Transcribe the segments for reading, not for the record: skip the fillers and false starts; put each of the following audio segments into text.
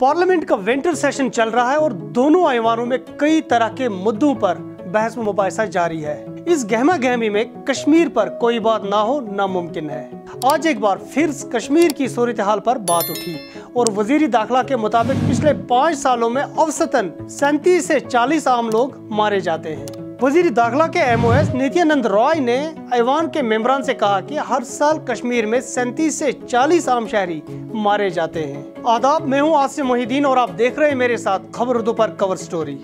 Parliament का winter session चल रहा है और दोनों ऐवानों में कई तरह के मुद्दों पर बहस मुबाहिसा जारी है। इस गहमा गहमी में कश्मीर पर कोई बात ना हो नामुमकिन है। आज एक बार फिर कश्मीर की सूरत हाल पर बात उठी और वजीर दाखिला के मुताबिक पिछले 5 सालों में औसतन 37 से 40 आम लोग मारे जाते हैं। वजीर दाखिला के MOS नित्यानंद रॉय ने ऐवान के मेंबरान से कहा कि हर साल कश्मीर में 37 से 40 आम शहरी मारे जाते हैं। आदाब, मैं हूं आसिम मोहिद्दीन और आप देख रहे हैं मेरे साथ खबर उर्दू पर कवर स्टोरी।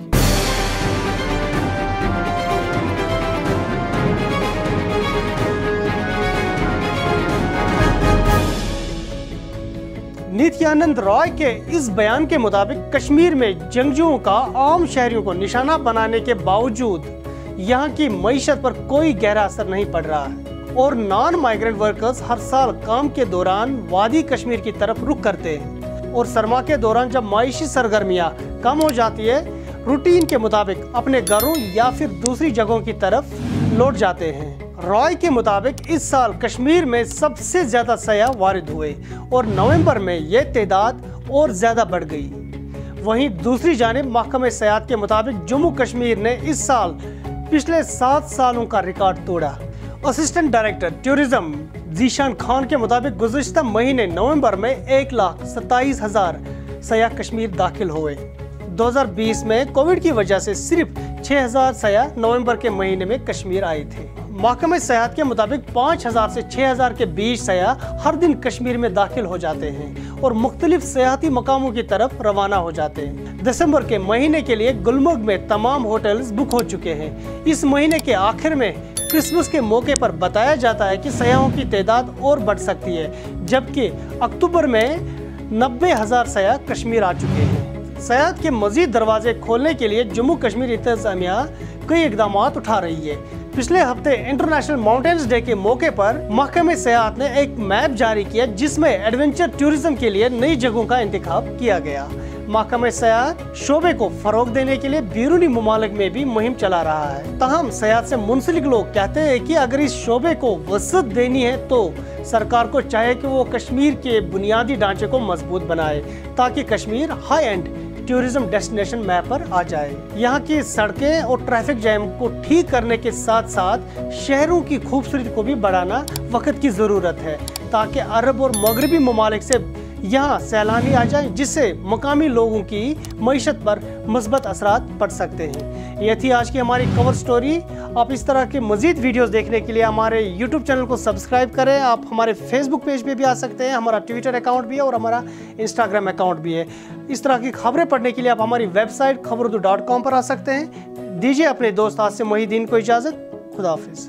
नित्यानंद रॉय के इस बयान के मुताबिक कश्मीर में जंगजुओं का आम शहरियों को निशाना बनाने के बावजूद यहाँ की मईशत पर कोई गहरा असर नहीं पड़ रहा है और नॉन माइग्रेंट वर्कर्स हर साल काम के दौरान वादी कश्मीर की तरफ रुख करते हैं और सरमा के दौरान जब माइशी सरगर्मियाँ कम हो जाती है रूटीन के मुताबिक अपने घरों या फिर दूसरी जगहों की तरफ लौट जाते हैं। रॉय के मुताबिक इस साल कश्मीर में सबसे ज्यादा सयाह वारिद हुए और नवंबर में ये तादाद और ज्यादा बढ़ गई। वहीं दूसरी जानिब महकमा सयाहत के मुताबिक जम्मू कश्मीर ने इस साल पिछले 7 सालों का रिकॉर्ड तोड़ा। Assistant director tourism Zeeshan Khan के मुताबिक गुज़िश्ता महीने नवंबर में 1,27,000 सयाह कश्मीर दाखिल हुए। 2020 में कोविड की वजह से सिर्फ 6,000 सयाह नवंबर के महीने में कश्मीर आए थे। महकमा सयाहत के मुताबिक 5,000 से 6,000 के बीच सयाह हर दिन कश्मीर में दाखिल हो जाते हैं और मुख्तलिफ सयाहती मकामों की तरफ रवाना हो जाते हैं। दिसंबर के महीने के लिए गुलमर्ग में तमाम होटल्स बुक हो चुके हैं। इस महीने के आखिर में क्रिसमस के मौके पर बताया जाता है कि सयाहों की तादाद और बढ़ सकती है, जबकि अक्टूबर में 90,000 सयाह कश्मीर आ चुके हैं। सयाहत के मजीद दरवाजे खोलने के लिए जम्मू कश्मीर इंतजामिया कई इकदाम उठा रही है। पिछले हफ्ते इंटरनेशनल माउंटेन्स डे के मौके पर महकमा सयाहत ने एक मैप जारी किया जिसमें एडवेंचर टूरिज्म के लिए नई जगहों का इंतखाब किया गया। महकमा सयाहत शोबे को फरोग देने के लिए बैरूनी मुमालिक में भी मुहिम चला रहा है। तहम सयाहत से मुंसलिक लोग कहते हैं कि अगर इस शोबे को वसअत देनी है तो सरकार को चाहिए कि वो कश्मीर के बुनियादी ढांचे को मजबूत बनाए ताकि Kashmir high and tourism destination map पर आ जाए। यहाँ की सड़कें और ट्रैफिक जैम को ठीक करने के साथ साथ शहरों की खूबसूरती को भी बढ़ाना वक्त की ज़रूरत है ताकि अरब और मगरबी ममालिक से यहाँ सैलानी आ जाए, जिससे मकामी लोगों की मईशत पर मुस्बत असरात पड़ सकते हैं। ये थी आज की हमारी कवर स्टोरी। आप इस तरह के मज़ीद वीडियोस देखने के लिए हमारे YouTube चैनल को सब्सक्राइब करें। आप हमारे Facebook पेज पे भी आ सकते हैं, हमारा Twitter अकाउंट भी है और हमारा Instagram अकाउंट भी है। इस तरह की खबरें पढ़ने के लिए आप हमारी वेबसाइट खबरुर्दू.com पर आ सकते हैं। दीजिए अपने दोस्त आसिम मोहिद्दीन को इजाज़त। खुदा हाफिज़।